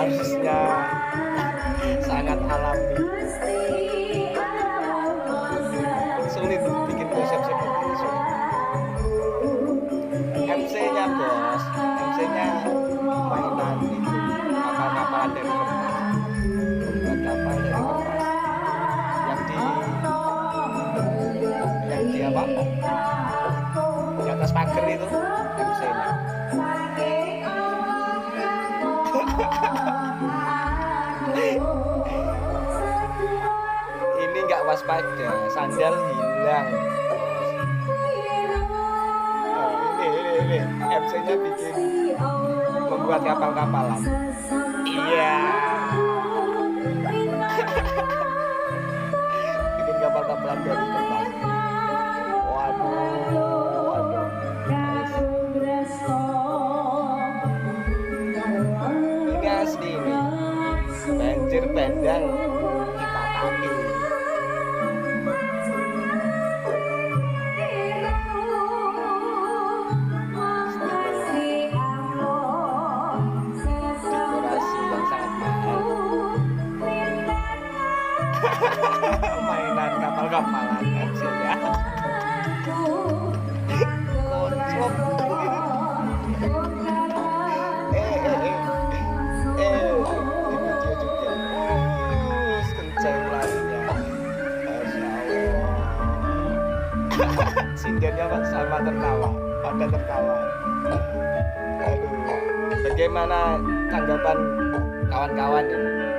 harusnya sangat alami. Sulit bikin konsep seperti ini, sulit. MC-nya bos, MC-nya mainan itu kapal-kapalan dari kertas, membuat kapal dari kertas yang di apa? Di atas pagar itu MC-nya. Ini nggak waspada, sandal hilang. Ini MC-nya bikin membuat kapal-kapalan. Iya. Bikin kapal-kapalan dari kertas. Waduh. Ini asli ini. Banjir bandang kita kaki. Mainan kapal-kapalan MC-nya. Kocok. Di video juga. Kencang larinya. Masya Allah. Sindirnya sama tertawa. Pada tertawa. Aduh. Bagaimana tanggapan kawan-kawan ini?